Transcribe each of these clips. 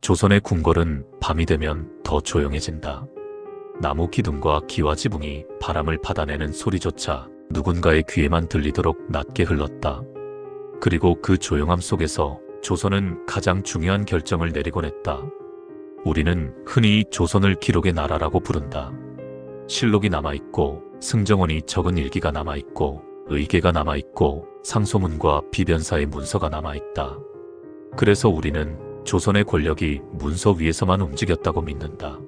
조선의 궁궐은 밤이 되면 더 조용해진다. 나무 기둥과 기와 지붕이 바람을 받아내는 소리조차 누군가의 귀에만 들리도록 낮게 흘렀다. 그리고 그 조용함 속에서 조선은 가장 중요한 결정을 내리곤 했다. 우리는 흔히 조선을 기록의 나라라고 부른다. 실록이 남아있고 승정원이 적은 일기가 남아있고 의궤가 남아있고 상소문과 비변사의 문서가 남아있다. 그래서 우리는 조선의 권력이 문서 위에서만 움직였다고 믿는다.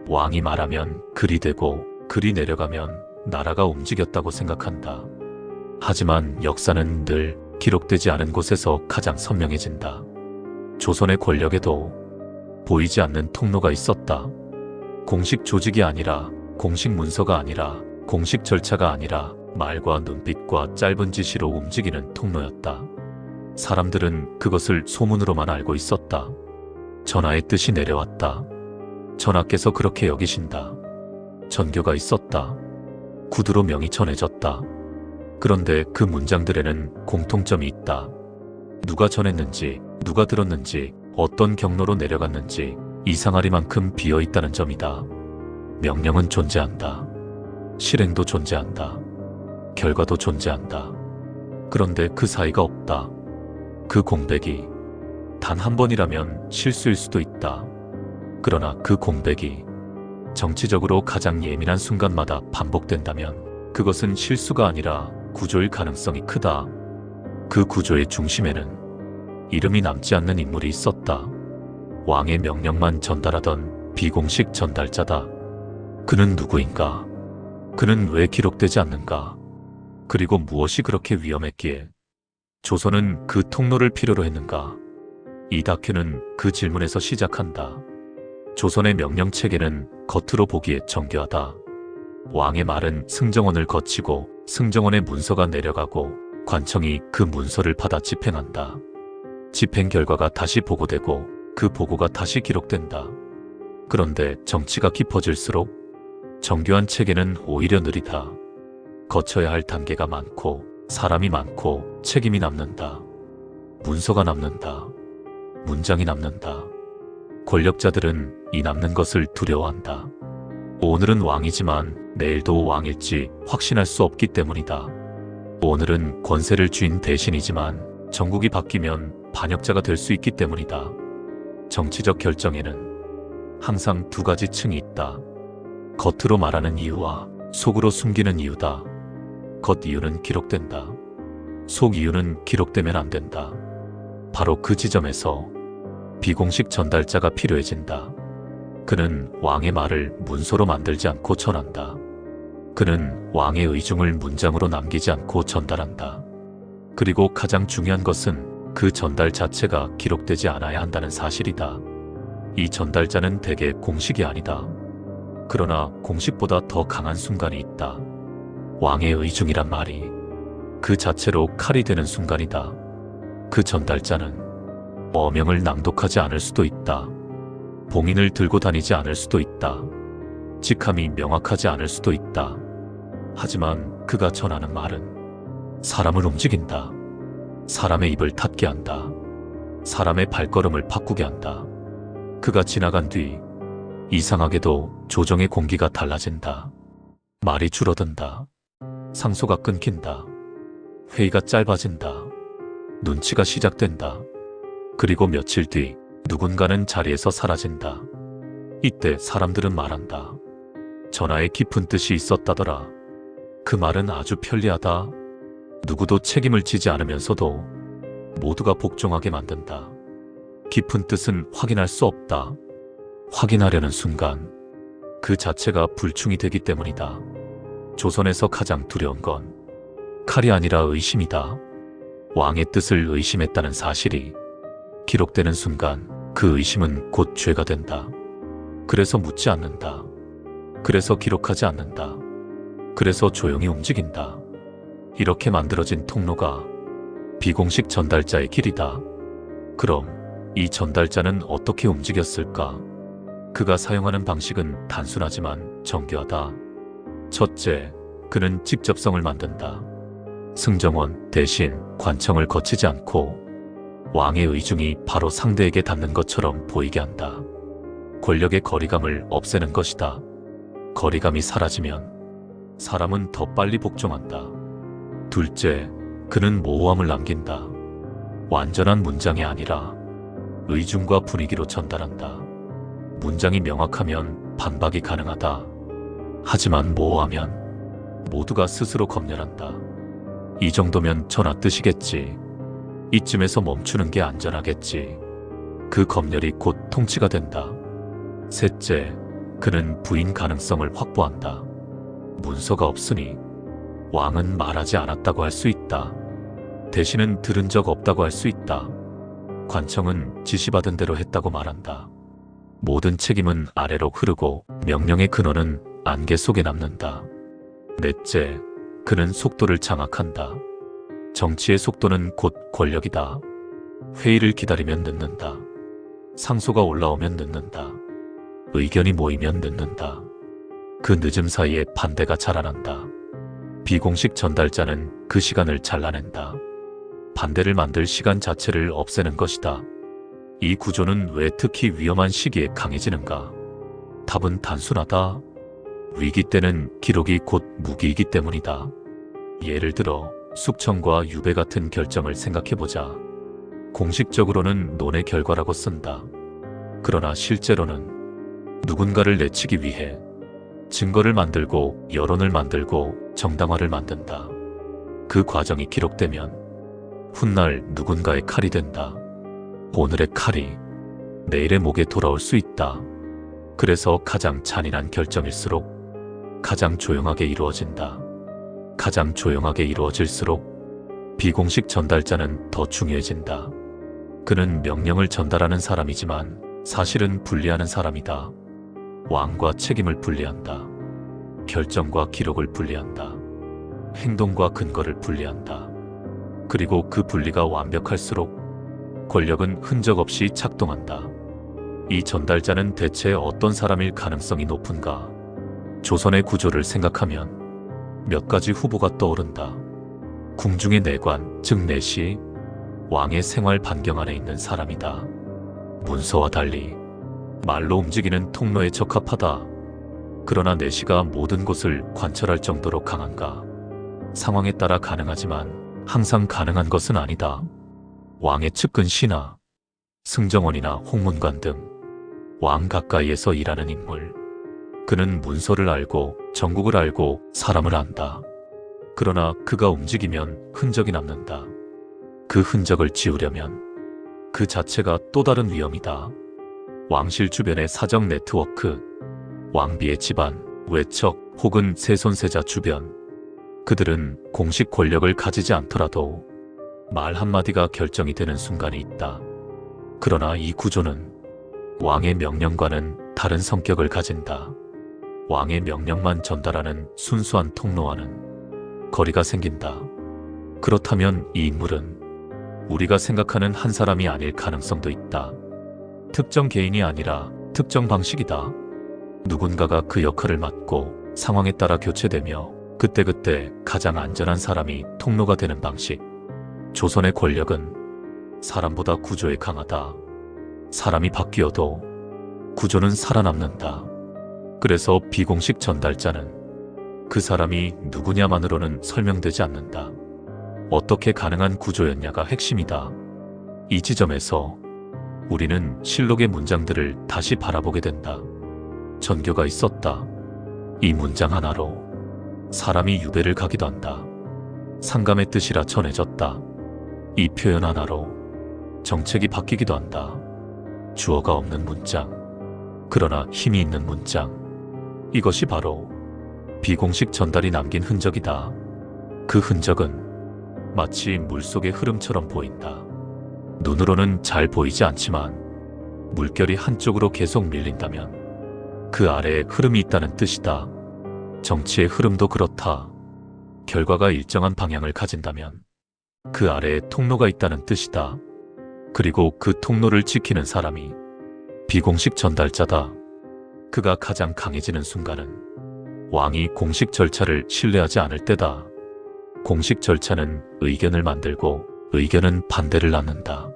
왕이 말하면 글이 되고 글이 내려가면 나라가 움직였다고 생각한다. 하지만 역사는 늘 기록되지 않은 곳에서 가장 선명해진다. 조선의 권력에도 보이지 않는 통로가 있었다. 공식 조직이 아니라, 공식 문서가 아니라, 공식 절차가 아니라 말과 눈빛과 짧은 지시로 움직이는 통로였다. 사람들은 그것을 소문으로만 알고 있었다. 전하의 뜻이 내려왔다. 전하께서 그렇게 여기신다. 전교가 있었다. 구두로 명이 전해졌다. 그런데 그 문장들에는 공통점이 있다. 누가 전했는지, 누가 들었는지, 어떤 경로로 내려갔는지 이상하리만큼 비어있다는 점이다. 명령은 존재한다. 실행도 존재한다. 결과도 존재한다. 그런데 그 사이가 없다. 그 공백이 단 한 번이라면 실수일 수도 있다. 그러나 그 공백이 정치적으로 가장 예민한 순간마다 반복된다면 그것은 실수가 아니라 구조일 가능성이 크다. 그 구조의 중심에는 이름이 남지 않는 인물이 있었다. 왕의 명령만 전달하던 비공식 전달자다. 그는 누구인가? 그는 왜 기록되지 않는가? 그리고 무엇이 그렇게 위험했기에 조선은 그 통로를 필요로 했는가? 이 다큐는 그 질문에서 시작한다. 조선의 명령체계는 겉으로 보기에 정교하다. 왕의 말은 승정원을 거치고 승정원의 문서가 내려가고 관청이 그 문서를 받아 집행한다. 집행 결과가 다시 보고되고 그 보고가 다시 기록된다. 그런데 정치가 깊어질수록 정교한 체계는 오히려 느리다. 거쳐야 할 단계가 많고 사람이 많고 책임이 남는다. 문서가 남는다. 문장이 남는다. 권력자들은 이 남는 것을 두려워한다. 오늘은 왕이지만 내일도 왕일지 확신할 수 없기 때문이다. 오늘은 권세를 쥔 대신이지만 정국이 바뀌면 반역자가 될 수 있기 때문이다. 정치적 결정에는 항상 두 가지 층이 있다. 겉으로 말하는 이유와 속으로 숨기는 이유다. 겉 이유는 기록된다. 속 이유는 기록되면 안 된다. 바로 그 지점에서 비공식 전달자가 필요해진다. 그는 왕의 말을 문서로 만들지 않고 전한다. 그는 왕의 의중을 문장으로 남기지 않고 전달한다. 그리고 가장 중요한 것은 그 전달 자체가 기록되지 않아야 한다는 사실이다. 이 전달자는 대개 공식이 아니다. 그러나 공식보다 더 강한 순간이 있다. 왕의 의중이란 말이 그 자체로 칼이 되는 순간이다. 그 전달자는 어명을 낭독하지 않을 수도 있다. 봉인을 들고 다니지 않을 수도 있다. 직함이 명확하지 않을 수도 있다. 하지만 그가 전하는 말은 사람을 움직인다. 사람의 입을 닫게 한다. 사람의 발걸음을 바꾸게 한다. 그가 지나간 뒤 이상하게도 조정의 공기가 달라진다. 말이 줄어든다. 상소가 끊긴다. 회의가 짧아진다. 눈치가 시작된다. 그리고 며칠 뒤 누군가는 자리에서 사라진다. 이때 사람들은 말한다. 전하의 깊은 뜻이 있었다더라. 그 말은 아주 편리하다. 누구도 책임을 지지 않으면서도 모두가 복종하게 만든다. 깊은 뜻은 확인할 수 없다. 확인하려는 순간 그 자체가 불충이 되기 때문이다. 조선에서 가장 두려운 건 칼이 아니라 의심이다. 왕의 뜻을 의심했다는 사실이 기록되는 순간 그 의심은 곧 죄가 된다. 그래서 묻지 않는다. 그래서 기록하지 않는다. 그래서 조용히 움직인다. 이렇게 만들어진 통로가 비공식 전달자의 길이다. 그럼 이 전달자는 어떻게 움직였을까? 그가 사용하는 방식은 단순하지만 정교하다. 첫째, 그는 직접성을 만든다. 승정원, 대신, 관청을 거치지 않고 왕의 의중이 바로 상대에게 닿는 것처럼 보이게 한다. 권력의 거리감을 없애는 것이다. 거리감이 사라지면 사람은 더 빨리 복종한다. 둘째, 그는 모호함을 남긴다. 완전한 문장이 아니라 의중과 분위기로 전달한다. 문장이 명확하면 반박이 가능하다. 하지만 모호하면 모두가 스스로 검열한다. 이 정도면 전하 뜻이겠지. 이쯤에서 멈추는 게 안전하겠지. 그 검열이 곧 통치가 된다. 셋째, 그는 부인 가능성을 확보한다. 문서가 없으니 왕은 말하지 않았다고 할 수 있다. 대신은 들은 적 없다고 할 수 있다. 관청은 지시받은 대로 했다고 말한다. 모든 책임은 아래로 흐르고 명령의 근원은 안개 속에 남는다. 넷째, 그는 속도를 장악한다. 정치의 속도는 곧 권력이다. 회의를 기다리면 늦는다. 상소가 올라오면 늦는다. 의견이 모이면 늦는다. 그 늦음 사이에 반대가 자라난다. 비공식 전달자는 그 시간을 잘라낸다. 반대를 만들 시간 자체를 없애는 것이다. 이 구조는 왜 특히 위험한 시기에 강해지는가? 답은 단순하다. 위기 때는 기록이 곧 무기이기 때문이다. 예를 들어 숙청과 유배 같은 결정을 생각해보자. 공식적으로는 논의 결과라고 쓴다. 그러나 실제로는 누군가를 내치기 위해 증거를 만들고 여론을 만들고 정당화를 만든다. 그 과정이 기록되면 훗날 누군가의 칼이 된다. 오늘의 칼이 내일의 목에 돌아올 수 있다. 그래서 가장 잔인한 결정일수록 가장 조용하게 이루어진다. 가장 조용하게 이루어질수록 비공식 전달자는 더 중요해진다. 그는 명령을 전달하는 사람이지만 사실은 분리하는 사람이다. 왕과 책임을 분리한다. 결정과 기록을 분리한다. 행동과 근거를 분리한다. 그리고 그 분리가 완벽할수록 권력은 흔적 없이 작동한다. 이 전달자는 대체 어떤 사람일 가능성이 높은가? 조선의 구조를 생각하면 몇 가지 후보가 떠오른다. 궁중의 내관, 즉 내시, 왕의 생활 반경 안에 있는 사람이다. 문서와 달리 말로 움직이는 통로에 적합하다. 그러나 내시가 모든 곳을 관철할 정도로 강한가? 상황에 따라 가능하지만 항상 가능한 것은 아니다. 왕의 측근 신하, 승정원이나 홍문관 등 왕 가까이에서 일하는 인물. 그는 문서를 알고 전국을 알고 사람을 안다. 그러나 그가 움직이면 흔적이 남는다. 그 흔적을 지우려면 그 자체가 또 다른 위험이다. 왕실 주변의 사적 네트워크, 왕비의 집안, 외척 혹은 세손세자 주변. 그들은 공식 권력을 가지지 않더라도 말 한마디가 결정이 되는 순간이 있다. 그러나 이 구조는 왕의 명령과는 다른 성격을 가진다. 왕의 명령만 전달하는 순수한 통로와는 거리가 생긴다. 그렇다면 이 인물은 우리가 생각하는 한 사람이 아닐 가능성도 있다. 특정 개인이 아니라 특정 방식이다. 누군가가 그 역할을 맡고 상황에 따라 교체되며 그때그때 가장 안전한 사람이 통로가 되는 방식. 조선의 권력은 사람보다 구조에 강하다. 사람이 바뀌어도 구조는 살아남는다. 그래서 비공식 전달자는 그 사람이 누구냐만으로는 설명되지 않는다. 어떻게 가능한 구조였냐가 핵심이다. 이 지점에서 우리는 실록의 문장들을 다시 바라보게 된다. 전교가 있었다. 이 문장 하나로 사람이 유배를 가기도 한다. 상감의 뜻이라 전해졌다. 이 표현 하나로 정책이 바뀌기도 한다. 주어가 없는 문장, 그러나 힘이 있는 문장. 이것이 바로 비공식 전달이 남긴 흔적이다. 그 흔적은 마치 물속의 흐름처럼 보인다. 눈으로는 잘 보이지 않지만 물결이 한쪽으로 계속 밀린다면 그 아래에 흐름이 있다는 뜻이다. 정치의 흐름도 그렇다. 결과가 일정한 방향을 가진다면 그 아래에 통로가 있다는 뜻이다. 그리고 그 통로를 지키는 사람이 비공식 전달자다. 그가 가장 강해지는 순간은 왕이 공식 절차를 신뢰하지 않을 때다. 공식 절차는 의견을 만들고 의견은 반대를 낳는다.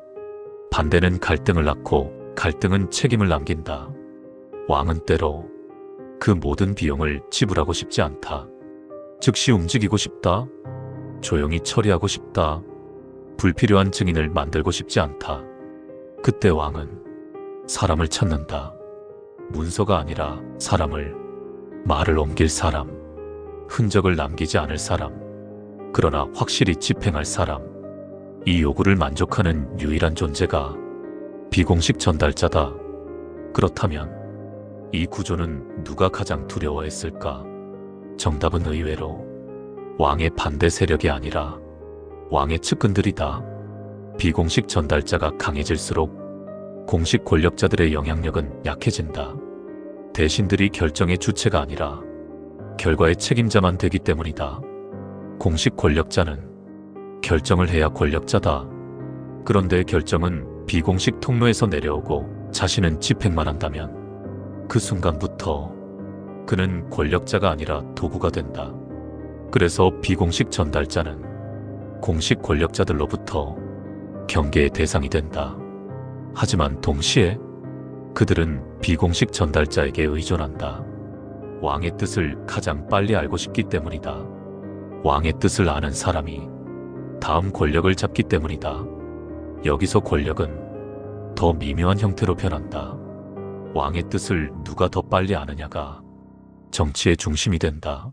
반대는 갈등을 낳고 갈등은 책임을 남긴다. 왕은 때로 그 모든 비용을 지불하고 싶지 않다. 즉시 움직이고 싶다. 조용히 처리하고 싶다. 불필요한 증인을 만들고 싶지 않다. 그때 왕은 사람을 찾는다. 문서가 아니라 사람을, 말을 옮길 사람, 흔적을 남기지 않을 사람, 그러나 확실히 집행할 사람. 이 요구를 만족하는 유일한 존재가 비공식 전달자다. 그렇다면 이 구조는 누가 가장 두려워했을까? 정답은 의외로 왕의 반대 세력이 아니라 왕의 측근들이다. 비공식 전달자가 강해질수록 공식 권력자들의 영향력은 약해진다. 대신들이 결정의 주체가 아니라 결과의 책임자만 되기 때문이다. 공식 권력자는 결정을 해야 권력자다. 그런데 결정은 비공식 통로에서 내려오고 자신은 집행만 한다면 그 순간부터 그는 권력자가 아니라 도구가 된다. 그래서 비공식 전달자는 공식 권력자들로부터 경계의 대상이 된다. 하지만 동시에 그들은 비공식 전달자에게 의존한다. 왕의 뜻을 가장 빨리 알고 싶기 때문이다. 왕의 뜻을 아는 사람이 다음 권력을 잡기 때문이다. 여기서 권력은 더 미묘한 형태로 변한다. 왕의 뜻을 누가 더 빨리 아느냐가 정치의 중심이 된다.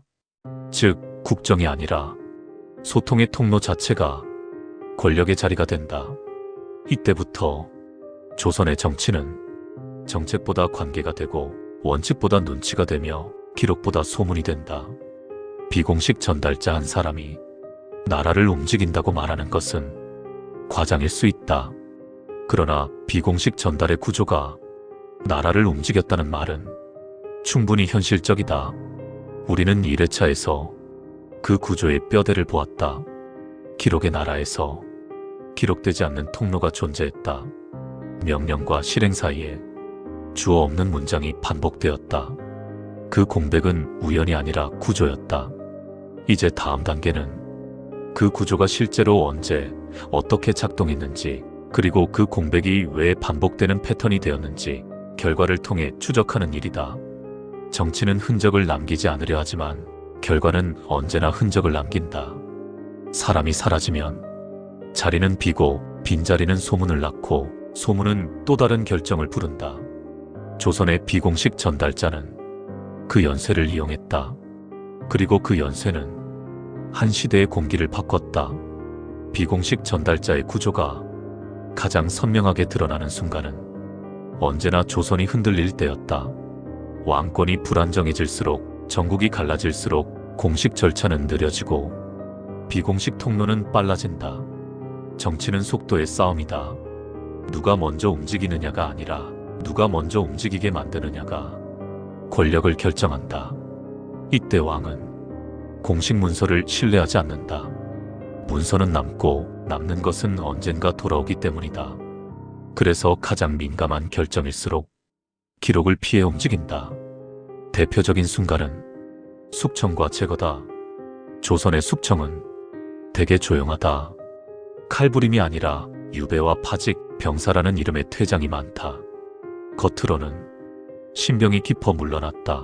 즉, 국정이 아니라 소통의 통로 자체가 권력의 자리가 된다. 이때부터 조선의 정치는 정책보다 관계가 되고 원칙보다 눈치가 되며 기록보다 소문이 된다. 비공식 전달자 한 사람이 나라를 움직인다고 말하는 것은 과장일 수 있다. 그러나 비공식 전달의 구조가 나라를 움직였다는 말은 충분히 현실적이다. 우리는 1회차에서 그 구조의 뼈대를 보았다. 기록의 나라에서 기록되지 않는 통로가 존재했다. 명령과 실행 사이에 주어 없는 문장이 반복되었다. 그 공백은 우연이 아니라 구조였다. 이제 다음 단계는 그 구조가 실제로 언제, 어떻게 작동했는지, 그리고 그 공백이 왜 반복되는 패턴이 되었는지 결과를 통해 추적하는 일이다. 정치는 흔적을 남기지 않으려 하지만 결과는 언제나 흔적을 남긴다. 사람이 사라지면 자리는 비고 빈자리는 소문을 낳고 소문은 또 다른 결정을 부른다. 조선의 비공식 전달자는 그 연쇄를 이용했다. 그리고 그 연쇄는 한 시대의 공기를 바꿨다. 비공식 전달자의 구조가 가장 선명하게 드러나는 순간은 언제나 조선이 흔들릴 때였다. 왕권이 불안정해질수록, 전국이 갈라질수록 공식 절차는 느려지고 비공식 통로는 빨라진다. 정치는 속도의 싸움이다. 누가 먼저 움직이느냐가 아니라 누가 먼저 움직이게 만드느냐가 권력을 결정한다. 이때 왕은 공식 문서를 신뢰하지 않는다. 문서는 남고 남는 것은 언젠가 돌아오기 때문이다. 그래서 가장 민감한 결정일수록 기록을 피해 움직인다. 대표적인 순간은 숙청과 제거다. 조선의 숙청은 되게 조용하다. 칼부림이 아니라 유배와 파직, 병사라는 이름의 퇴장이 많다. 겉으로는 신병이 깊어 물러났다.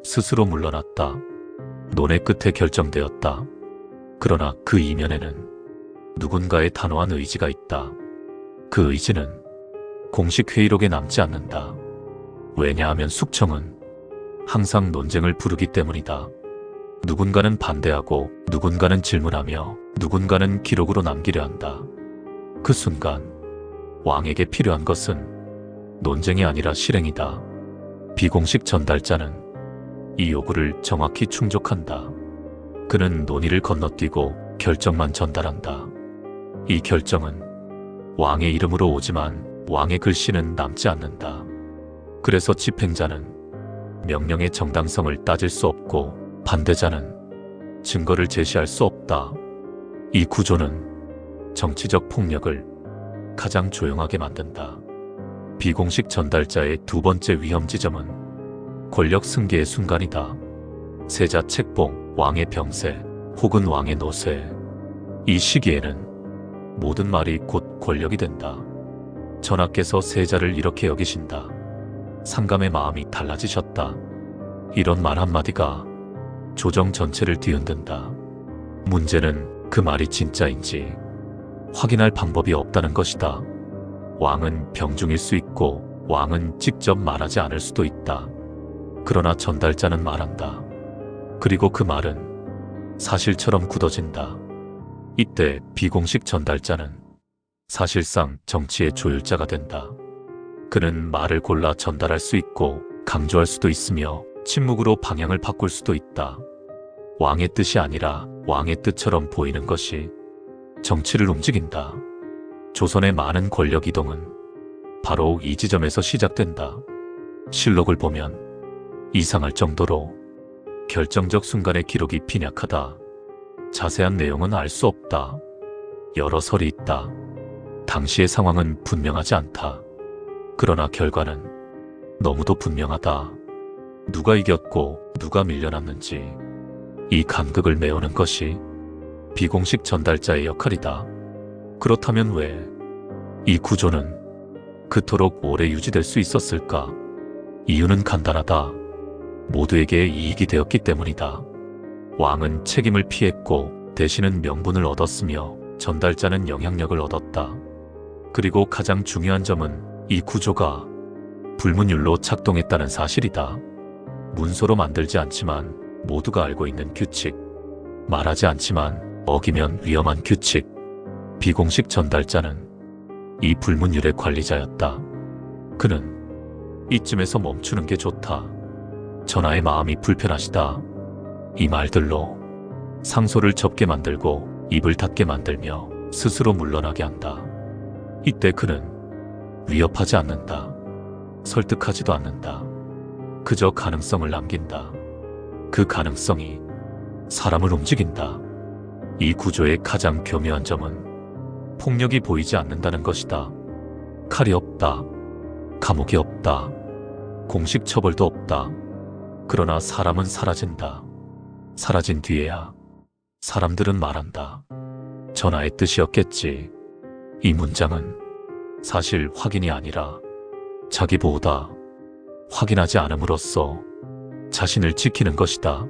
스스로 물러났다. 논의 끝에 결정되었다. 그러나 그 이면에는 누군가의 단호한 의지가 있다. 그 의지는 공식 회의록에 남지 않는다. 왜냐하면 숙청은 항상 논쟁을 부르기 때문이다. 누군가는 반대하고 누군가는 질문하며 누군가는 기록으로 남기려 한다. 그 순간 왕에게 필요한 것은 논쟁이 아니라 실행이다. 비공식 전달자는 이 요구를 정확히 충족한다. 그는 논의를 건너뛰고 결정만 전달한다. 이 결정은 왕의 이름으로 오지만 왕의 글씨는 남지 않는다. 그래서 집행자는 명령의 정당성을 따질 수 없고 반대자는 증거를 제시할 수 없다. 이 구조는 정치적 폭력을 가장 조용하게 만든다. 비공식 전달자의 두 번째 위험 지점은 권력 승계의 순간이다. 세자 책봉, 왕의 병세, 혹은 왕의 노쇠. 이 시기에는 모든 말이 곧 권력이 된다. 전하께서 세자를 이렇게 여기신다. 상감의 마음이 달라지셨다. 이런 말 한마디가 조정 전체를 뒤흔든다. 문제는 그 말이 진짜인지 확인할 방법이 없다는 것이다. 왕은 병중일 수 있고 왕은 직접 말하지 않을 수도 있다. 그러나 전달자는 말한다. 그리고 그 말은 사실처럼 굳어진다. 이때 비공식 전달자는 사실상 정치의 조율자가 된다. 그는 말을 골라 전달할 수 있고 강조할 수도 있으며 침묵으로 방향을 바꿀 수도 있다. 왕의 뜻이 아니라 왕의 뜻처럼 보이는 것이 정치를 움직인다. 조선의 많은 권력 이동은 바로 이 지점에서 시작된다. 실록을 보면 이상할 정도로 결정적 순간의 기록이 빈약하다. 자세한 내용은 알 수 없다. 여러 설이 있다. 당시의 상황은 분명하지 않다. 그러나 결과는 너무도 분명하다. 누가 이겼고 누가 밀려났는지 이 간극을 메우는 것이 비공식 전달자의 역할이다. 그렇다면 왜 이 구조는 그토록 오래 유지될 수 있었을까? 이유는 간단하다. 모두에게 이익이 되었기 때문이다. 왕은 책임을 피했고 대신은 명분을 얻었으며 전달자는 영향력을 얻었다. 그리고 가장 중요한 점은 이 구조가 불문율로 작동했다는 사실이다. 문서로 만들지 않지만 모두가 알고 있는 규칙, 말하지 않지만 어기면 위험한 규칙. 비공식 전달자는 이 불문율의 관리자였다. 그는 이쯤에서 멈추는 게 좋다. 전하의 마음이 불편하시다. 이 말들로 상소를 접게 만들고 입을 닫게 만들며 스스로 물러나게 한다. 이때 그는 위협하지 않는다. 설득하지도 않는다. 그저 가능성을 남긴다. 그 가능성이 사람을 움직인다. 이 구조의 가장 교묘한 점은 폭력이 보이지 않는다는 것이다. 칼이 없다. 감옥이 없다. 공식 처벌도 없다. 그러나 사람은 사라진다. 사라진 뒤에야 사람들은 말한다. 전하의 뜻이었겠지. 이 문장은 사실 확인이 아니라 자기 보호다. 확인하지 않음으로써 자신을 지키는 것이다.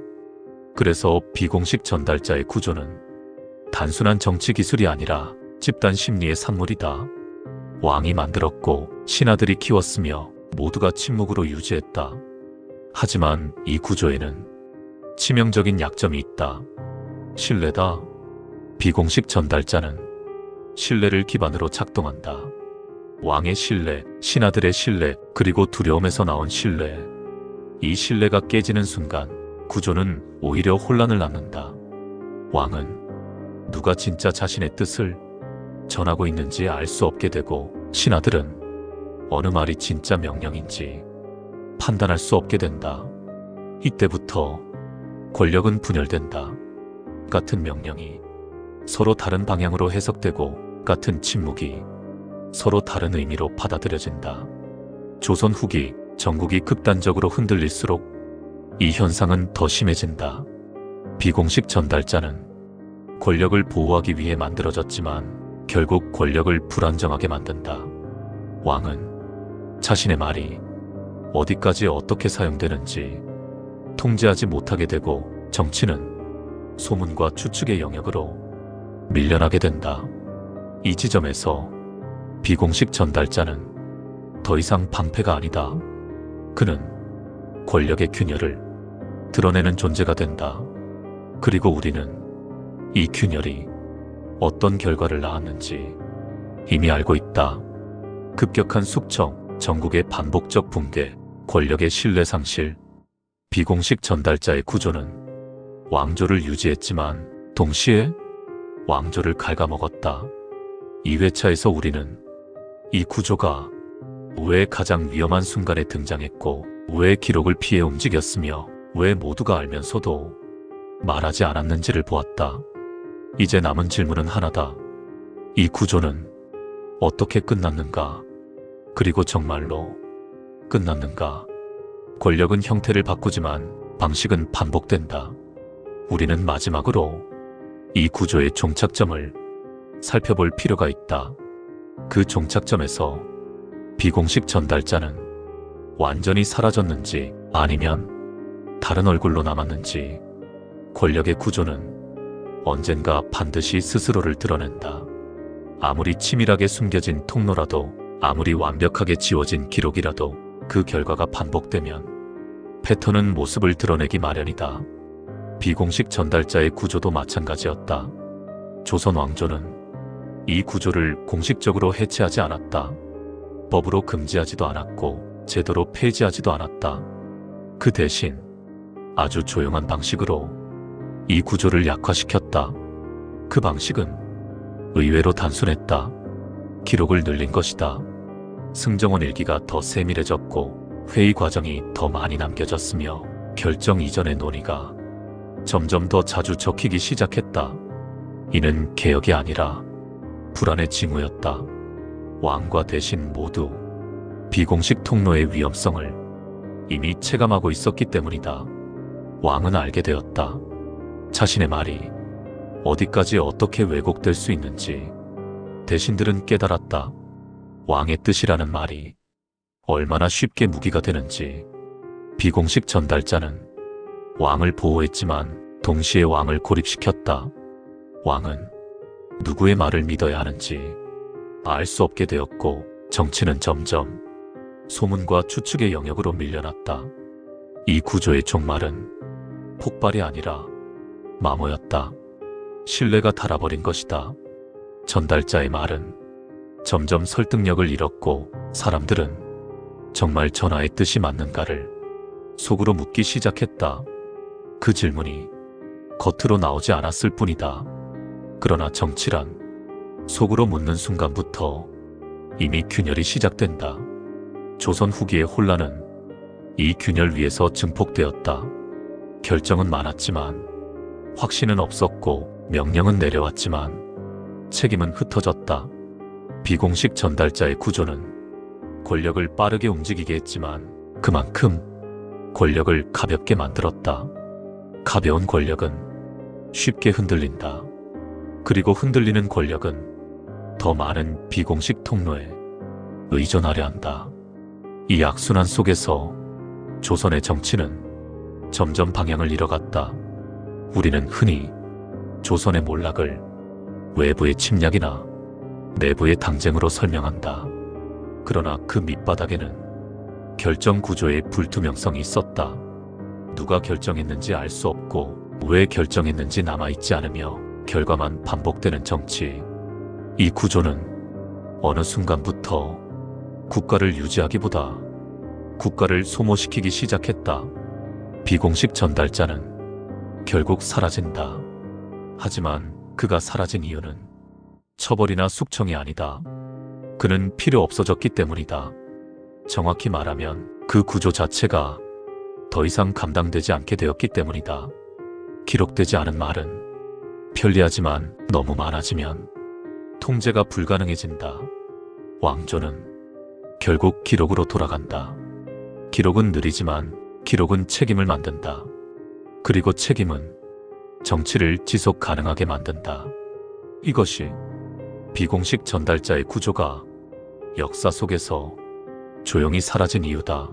그래서 비공식 전달자의 구조는 단순한 정치 기술이 아니라 집단 심리의 산물이다. 왕이 만들었고 신하들이 키웠으며 모두가 침묵으로 유지했다. 하지만 이 구조에는 치명적인 약점이 있다. 신뢰다. 비공식 전달자는 신뢰를 기반으로 작동한다. 왕의 신뢰, 신하들의 신뢰, 그리고 두려움에서 나온 신뢰. 이 신뢰가 깨지는 순간 구조는 오히려 혼란을 낳는다. 왕은 누가 진짜 자신의 뜻을 전하고 있는지 알 수 없게 되고 신하들은 어느 말이 진짜 명령인지 판단할 수 없게 된다. 이때부터 권력은 분열된다. 같은 명령이 서로 다른 방향으로 해석되고 같은 침묵이 서로 다른 의미로 받아들여진다. 조선 후기 전국이 극단적으로 흔들릴수록 이 현상은 더 심해진다. 비공식 전달자는 권력을 보호하기 위해 만들어졌지만 결국 권력을 불안정하게 만든다. 왕은 자신의 말이 어디까지 어떻게 사용되는지 통제하지 못하게 되고 정치는 소문과 추측의 영역으로 밀려나게 된다. 이 지점에서 비공식 전달자는 더 이상 방패가 아니다. 그는 권력의 균열을 드러내는 존재가 된다. 그리고 우리는 이 균열이 어떤 결과를 낳았는지 이미 알고 있다. 급격한 숙청, 전국의 반복적 붕괴, 권력의 신뢰 상실. 비공식 전달자의 구조는 왕조를 유지했지만 동시에 왕조를 갉아먹었다. 2회차에서 우리는 이 구조가 왜 가장 위험한 순간에 등장했고 왜 기록을 피해 움직였으며 왜 모두가 알면서도 말하지 않았는지를 보았다. 이제 남은 질문은 하나다. 이 구조는 어떻게 끝났는가? 그리고 정말로 끝났는가? 권력은 형태를 바꾸지만 방식은 반복된다. 우리는 마지막으로 이 구조의 종착점을 살펴볼 필요가 있다. 그 종착점에서 비공식 전달자는 완전히 사라졌는지 아니면 다른 얼굴로 남았는지 권력의 구조는 언젠가 반드시 스스로를 드러낸다. 아무리 치밀하게 숨겨진 통로라도, 아무리 완벽하게 지워진 기록이라도 그 결과가 반복되면 패턴은 모습을 드러내기 마련이다. 비공식 전달자의 구조도 마찬가지였다. 조선 왕조는 이 구조를 공식적으로 해체하지 않았다. 법으로 금지하지도 않았고 제도로 폐지하지도 않았다. 그 대신 아주 조용한 방식으로 이 구조를 약화시켰다. 그 방식은 의외로 단순했다. 기록을 늘린 것이다. 승정원 일기가 더 세밀해졌고 회의 과정이 더 많이 남겨졌으며 결정 이전의 논의가 점점 더 자주 적히기 시작했다. 이는 개혁이 아니라 불안의 징후였다. 왕과 대신 모두 비공식 통로의 위험성을 이미 체감하고 있었기 때문이다. 왕은 알게 되었다. 자신의 말이 어디까지 어떻게 왜곡될 수 있는지. 대신들은 깨달았다. 왕의 뜻이라는 말이 얼마나 쉽게 무기가 되는지. 비공식 전달자는 왕을 보호했지만 동시에 왕을 고립시켰다. 왕은 누구의 말을 믿어야 하는지 알 수 없게 되었고 정치는 점점 소문과 추측의 영역으로 밀려났다. 이 구조의 종말은 폭발이 아니라 마모였다. 신뢰가 닳아버린 것이다. 전달자의 말은 점점 설득력을 잃었고 사람들은 정말 전하의 뜻이 맞는가를 속으로 묻기 시작했다. 그 질문이 겉으로 나오지 않았을 뿐이다. 그러나 정치란 속으로 묻는 순간부터 이미 균열이 시작된다. 조선 후기의 혼란은 이 균열 위에서 증폭되었다. 결정은 많았지만 확신은 없었고 명령은 내려왔지만 책임은 흩어졌다. 비공식 전달자의 구조는 권력을 빠르게 움직이게 했지만 그만큼 권력을 가볍게 만들었다. 가벼운 권력은 쉽게 흔들린다. 그리고 흔들리는 권력은 더 많은 비공식 통로에 의존하려 한다. 이 악순환 속에서 조선의 정치는 점점 방향을 잃어갔다. 우리는 흔히 조선의 몰락을 외부의 침략이나 내부의 당쟁으로 설명한다. 그러나 그 밑바닥에는 결정 구조의 불투명성이 있었다. 누가 결정했는지 알 수 없고 왜 결정했는지 남아있지 않으며 결과만 반복되는 정치. 이 구조는 어느 순간부터 국가를 유지하기보다 국가를 소모시키기 시작했다. 비공식 전달자는 결국 사라진다. 하지만 그가 사라진 이유는 처벌이나 숙청이 아니다. 그는 필요 없어졌기 때문이다. 정확히 말하면 그 구조 자체가 더 이상 감당되지 않게 되었기 때문이다. 기록되지 않은 말은 편리하지만 너무 많아지면 통제가 불가능해진다. 왕조는 결국 기록으로 돌아간다. 기록은 느리지만 기록은 책임을 만든다. 그리고 책임은 정치를 지속 가능하게 만든다. 이것이 비공식 전달자의 구조가 역사 속에서 조용히 사라진 이유다.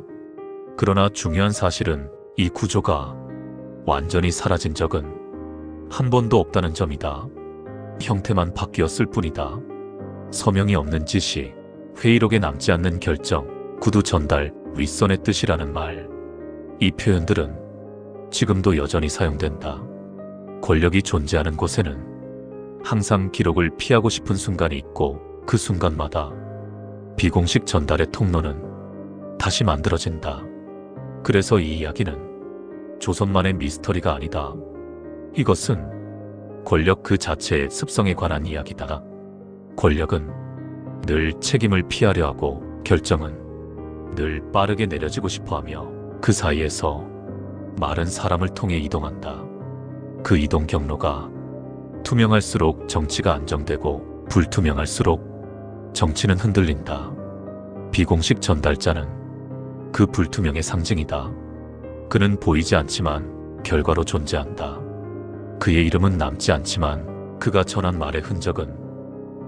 그러나 중요한 사실은 이 구조가 완전히 사라진 적은 한 번도 없다는 점이다. 형태만 바뀌었을 뿐이다. 서명이 없는 지시, 회의록에 남지 않는 결정, 구두 전달, 윗선의 뜻이라는 말. 이 표현들은 지금도 여전히 사용된다. 권력이 존재하는 곳에는 항상 기록을 피하고 싶은 순간이 있고 그 순간마다 비공식 전달의 통로는 다시 만들어진다. 그래서 이 이야기는 조선만의 미스터리가 아니다. 이것은 권력 그 자체의 습성에 관한 이야기다. 권력은 늘 책임을 피하려 하고 결정은 늘 빠르게 내려지고 싶어하며 그 사이에서 마른 사람을 통해 이동한다. 그 이동 경로가 투명할수록 정치가 안정되고 불투명할수록 정치는 흔들린다. 비공식 전달자는 그 불투명의 상징이다. 그는 보이지 않지만 결과로 존재한다. 그의 이름은 남지 않지만 그가 전한 말의 흔적은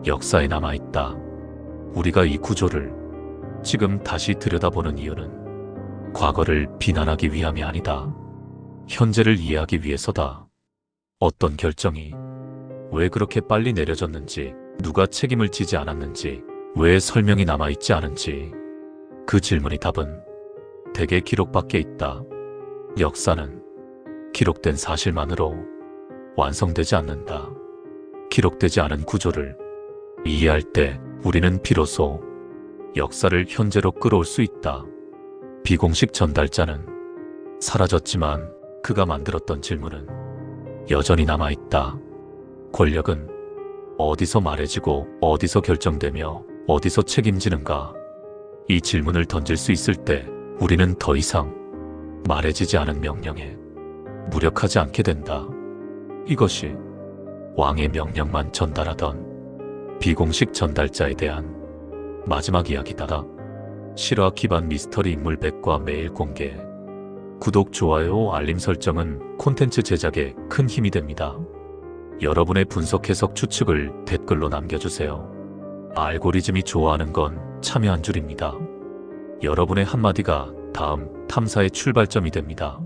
역사에 남아있다. 우리가 이 구조를 지금 다시 들여다보는 이유는 과거를 비난하기 위함이 아니다. 현재를 이해하기 위해서다. 어떤 결정이 왜 그렇게 빨리 내려졌는지, 누가 책임을 지지 않았는지, 왜 설명이 남아있지 않은지, 그 질문의 답은 대개 기록밖에 있다. 역사는 기록된 사실만으로 완성되지 않는다. 기록되지 않은 구조를 이해할 때 우리는 비로소 역사를 현재로 끌어올 수 있다. 비공식 전달자는 사라졌지만 그가 만들었던 질문은 여전히 남아있다. 권력은 어디서 말해지고 어디서 결정되며 어디서 책임지는가? 이 질문을 던질 수 있을 때 우리는 더 이상 말해지지 않은 명령에 무력하지 않게 된다. 이것이 왕의 명령만 전달하던 비공식 전달자에 대한 마지막 이야기다. 실화 기반 미스터리 인물 100과 매일 공개. 구독, 좋아요, 알림 설정은 콘텐츠 제작에 큰 힘이 됩니다. 여러분의 분석, 해석, 추측을 댓글로 남겨주세요. 알고리즘이 좋아하는 건 참여 한 줄입니다. 여러분의 한마디가 다음 탐사의 출발점이 됩니다.